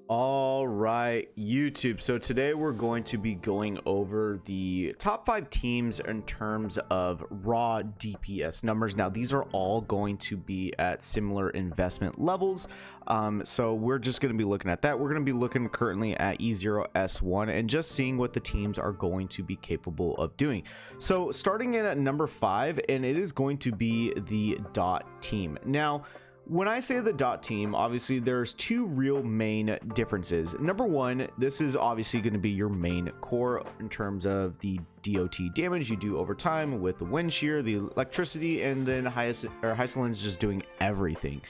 All right, YouTube. So today we're going to be going over the top 5 teams in terms of raw DPS numbers. Now, these are all going to be at similar investment levels. So we're just going to be looking at that. We're going to be looking currently at E0, S1, and just seeing what the teams are going to be capable of doing. So starting in at number 5, and it is going to be the Dot team. Now, when I say the Dot team, obviously there's two real main differences. Number one, this is obviously going to be your main core in terms of the DOT damage you do over time with the wind shear, the electricity, and then Hyacinth's just doing everything.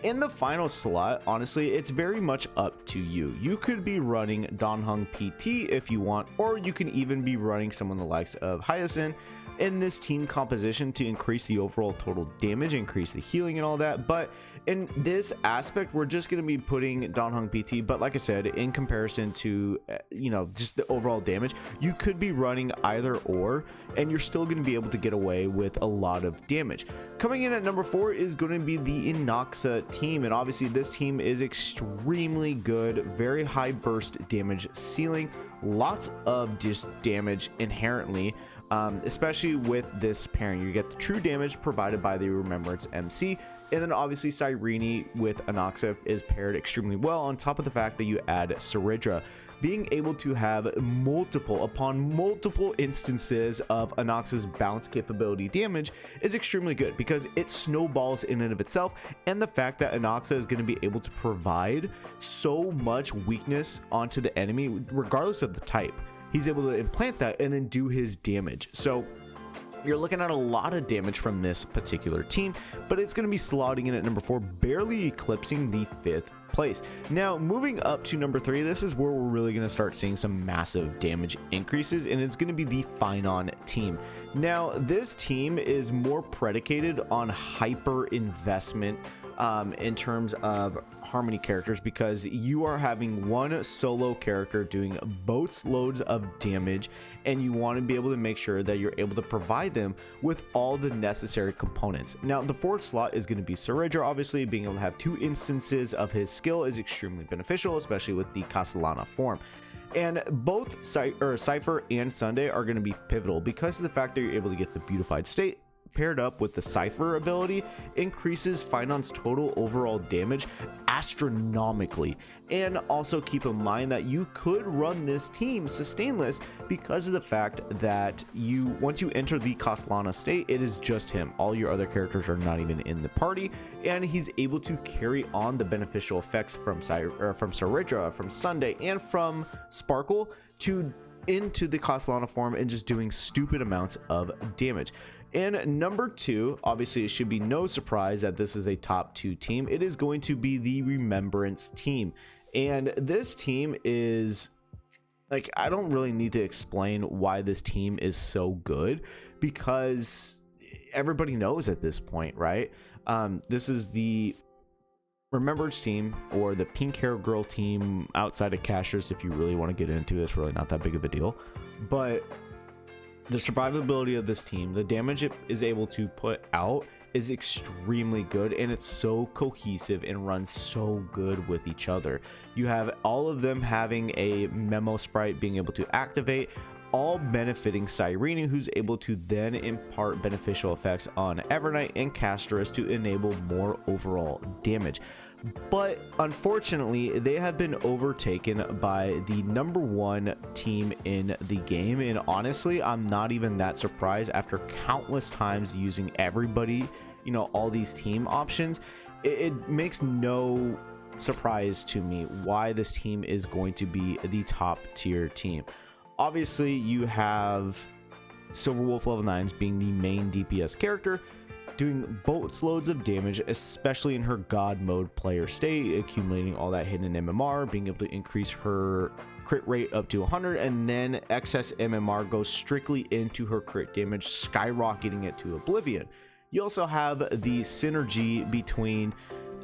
In the final slot, honestly, it's very much up to you. You could be running Donghung PT if you want, or you can even be running someone the likes of Hyacinth in this team composition to increase the overall total damage, increase the healing and all that. But in this aspect, we're just going to be putting Donghung PT. But like I said, in comparison to just the overall damage, you could be running either or, and you're still going to be able to get away with a lot of damage. Coming in at number 4 is going to be the Anoxa team, and obviously this team is extremely good, very high burst damage ceiling, lots of just damage inherently. Especially with this pairing, you get the true damage provided by the Remembrance MC, and then obviously Cyrene with Anoxa is paired extremely well, on top of the fact that you add Saridra. Being able to have multiple instances of Anoxa's bounce capability damage is extremely good because it snowballs in and of itself, and the fact that Anoxa is going to be able to provide so much weakness onto the enemy regardless of the type. He's able to implant that and then do his damage. So you're looking at a lot of damage from this particular team, but it's going to be slotting in at number 4, barely eclipsing the 5th place. Now, moving up to number 3, this is where we're really going to start seeing some massive damage increases, and it's going to be the Fhon team. Now, this team is more predicated on hyper investment in terms of harmony characters, because you are having one solo character doing boats loads of damage, and you want to be able to make sure that you're able to provide them with all the necessary components. Now, the 4th slot is going to be Saridra. Obviously, being able to have 2 instances of his skill is extremely beneficial, especially with the Castellana form. And both Cypher and Sunday are going to be pivotal because of the fact that you're able to get the beautified state paired up with the Cypher ability increases Phon's total overall damage astronomically. And also keep in mind that you could run this team sustainless because of the fact that once you enter the Castellana state, it is just him. All your other characters are not even in the party, and he's able to carry on the beneficial effects from Saridra, from Sunday, and from Sparkle into the Castellana form and just doing stupid amounts of damage. And number 2, obviously it should be no surprise that this is a top 2 team. It is going to be the Remembrance team. And this team is, like, I don't really need to explain why this team is so good because everybody knows at this point, right? This is the Remembrance team, or the pink hair girl team outside of casters. If you really want to get into it, it's really not that big of a deal. But the survivability of this team, the damage it is able to put out is extremely good, and it's so cohesive and runs so good with each other. You have all of them having a memo sprite being able to activate, all benefiting Cyrene, who's able to then impart beneficial effects on Evernight and Casterus to enable more overall damage. But unfortunately, they have been overtaken by the number 1 team in the game, and honestly, I'm not even that surprised after countless times using everybody, all these team options. It makes no surprise to me why this team is going to be the top tier team. Obviously, you have Silverwolf level 9s being the main DPS character, doing boats loads of damage, especially in her god mode player state, accumulating all that hidden MMR, being able to increase her crit rate up to 100, and then excess MMR goes strictly into her crit damage, skyrocketing it to oblivion. You also have the synergy between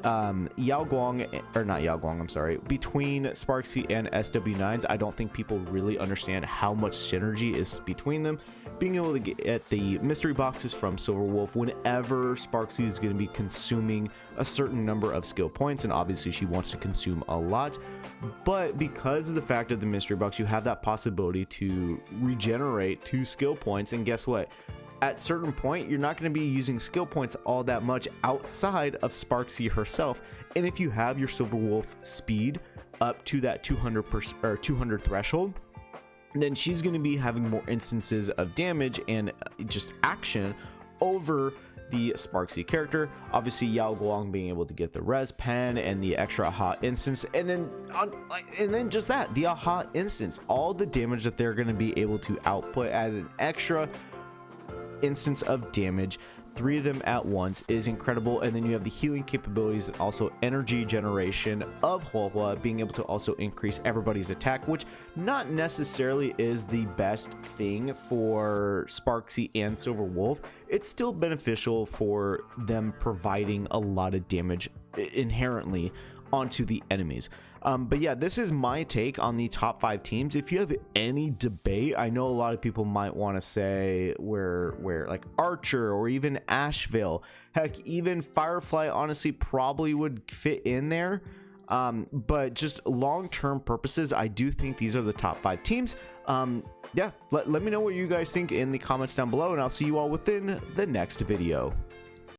Yao Guang, or not Yao Guang, I'm sorry, between Sparksy and SW9s, I don't think people really understand how much synergy is between them. Being able to get the mystery boxes from Silver Wolf whenever Sparksy is going to be consuming a certain number of skill points, and obviously she wants to consume a lot, but because of the fact of the mystery box, you have that possibility to regenerate 2 skill points, and guess what? At certain point, you're not going to be using skill points all that much outside of Sparksy herself, and if you have your Silver Wolf speed up to that 200 threshold, then she's going to be having more instances of damage and just action over the Sparksy character. Obviously Yao Guang being able to get the res pen and the extra aha instance, and then just that, the aha instance, all the damage that they're going to be able to output at an extra instance of damage, 3 of them at once, is incredible. And then you have the healing capabilities and also energy generation of Huohua, being able to also increase everybody's attack, which not necessarily is the best thing for Sparksy and Silver Wolf. It's still beneficial for them providing a lot of damage inherently onto the enemies. But yeah, this is my take on the top 5 teams. If you have any debate, I know a lot of people might want to say where like Archer or even Asheville, heck, even Firefly honestly probably would fit in there. But just long-term purposes, I do think these are the top 5 teams. Yeah, let me know what you guys think in the comments down below, and I'll see you all within the next video.